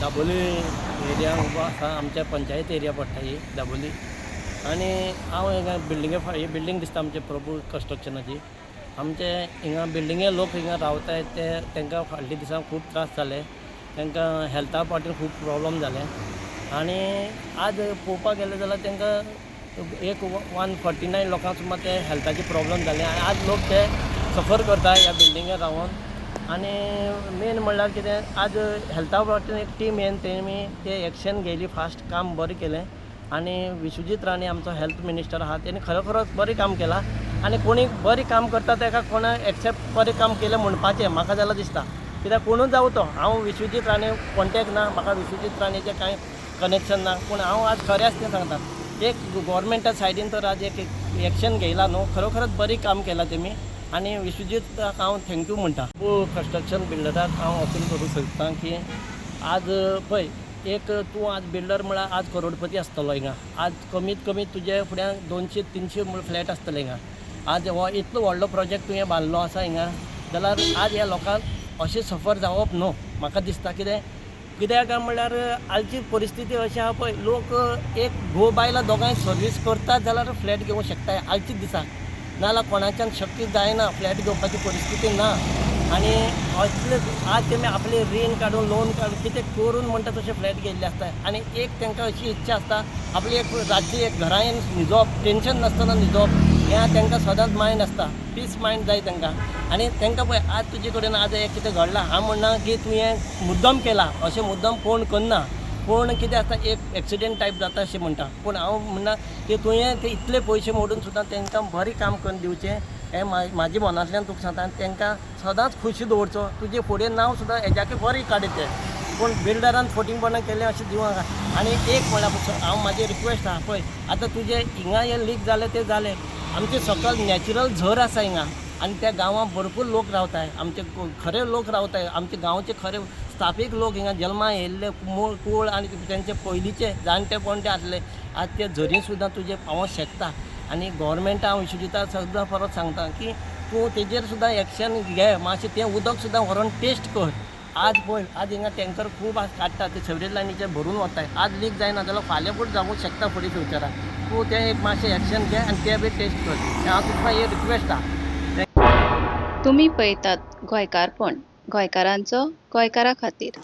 Dabolim area उबो आसा, आमच्या पंचायत एरिया पडटा ही दाबोली. आनी हांव हिंगा ही बिल्डींग दिसता आमचे प्रभू कन्स्ट्रक्शनाची. आमचे हिंगा बिल्डिंगे लोक हिंगा रावताय तांकां फाटल्या दिसां खूब त्रास जाले, तांकां हेल्था पार्टीन खूब प्रॉब्लम जाले. आनी आज पळोवपाक गेले जाल्यार तांकां एक 149 लोकांक सुमार ते हेल्थाचे प्रॉब्लम जाले. आनी आज लोक ते सफर करता ह्या बिल्डिंगेर रावून. आनी मेन म्हणल्यार कितें, आज हेल्था पार्टीन एक टीम येवन तेमी ते एक्शन घेयली, फास्ट काम बरें केलें. आनी विश्वजीत राणे आमचो हेल्थ मिनिस्टर आहा, तेणी खरोखरोच बरें काम केलां. आनी कोणी बरें काम करता ताका कोणा एक्सेप्ट बरें काम केलें म्हणपाचें म्हाका जाल्यार दिसता. कित्याक कोणूच जावं तो, हांव विश्वजीत राणे कॉन्टेक्ट ना, म्हाका विश्वजीत राणेचें कांय कनेक्शन ना, पूण हांव आज खरेंच तें सांगता, एक गव्हर्मेंटा सायडीन तर आज एक एक्शन घेयलां न्हू, खरोखरच बरें काम केलां तेमी. आनी विश्वजीताक हांव थँक्यू म्हणटा. कन्स्ट्रक्शन बिल्डराक हांव अपील करूं सोदतां की आज पळय, एक तूं आज बिल्डर म्हळ्यार आज करोडपती आसतलो हिंगा. आज कमीत कमी तुजे फुड्यान 200-300 फ्लॅट आसतले हिंगा. आज हो इतलो व्हडलो प्रोजेक्ट तुवें बांदलो आसा हिंगा, जाल्यार आज ह्या लोकांक अशें सफर जावप न्हू म्हाका दिसता. कित्याक काय म्हणल्यार आजची परिस्थिती अशी आहा पळय, लोक एक घोव बायलां दोगांय सर्वीस करतात जाल्यार फ्लॅट घेवंक शकता आजच्या दिसाक, नाजाल्यार कोणाच्यान शक्य जायना, फ्लॅट घेवपाची परिस्थिती ना. आनी असले आज तेमी आपले रीण काडून लोन काडून कितें करून म्हणटा तशें फ्लॅट घेतले आसता. आनी एक तांकां अशी इच्छा आसता आपली एक रातची एक घरांत न्हिदोवप, टेन्शन नासतना न्हिदोवप, हें तांकां सदांच मायंड आसता, पीस मायंड जाय तांकां. आनी तांकां पळय आज तुजे कडेन आज हें कितें घडलां, हांव म्हणना की तुवें मुद्दम केलां, अशें मुद्दम कोण करना. पूण कितें आसता, एक एक्सिडेंट टायप जाता अशें म्हणटा. पूण हांव म्हणना की तुवें ते इतले पयशे मोडून सुद्दां तांकां बरें काम करून दिवचें, हें म्हाज्या मनांतल्यान तुका सांगता. आनी तांकां सदांच खुशी दवरचो, तुजें फुडें नांव सुद्दां हेज्याकय बरें काडचें. पूण बिल्डरान फोटिंगपणां केलें अशें दिवं. आनी एक म्हळ्यार हांव म्हाजी रिक्वेस्ट आहा पळय, आतां तुजें हिंगा हें लीक जालें तें जालें, आमचें सकयल नॅचरल झर आसा हिंगा. आनी त्या गांवांत भरपूर लोक रावताय, आमचे खरे लोक रावताय, आमचे गांवचे खरे स्थापीक लोक हिंगा जल्मा येयल्ले कूळ आनी तेंचे पयलींचे जाणटे पणटे आसले. आज ते झरी सुद्दां तुजे पावोंक शकता. आनी गव्हर्मेंटा हांव विश्वजिता सुद्दां परत सांगता की तूं तेजेर सुद्दां एक्शन घे, मातशें तें उदक सुद्दां व्हरोन टेस्ट कर. आज पळय, आज हिंगा टँकर खूब काडटा, ते सेवरेज लायनीचे भरून वताय. आज लीक जायना जाल्यार फाल्यां पूण जावंक शकता फुडें फ्युचराक. तूं तें एक मातशें एक्शन घे आनी तें बी टेस्ट कर. हें हांव तुका हे रिक्वेस्ट आहा. तुम्ही पळयतात गोंयकारपण, गोंयकारांचो गोंयकारा खातीर.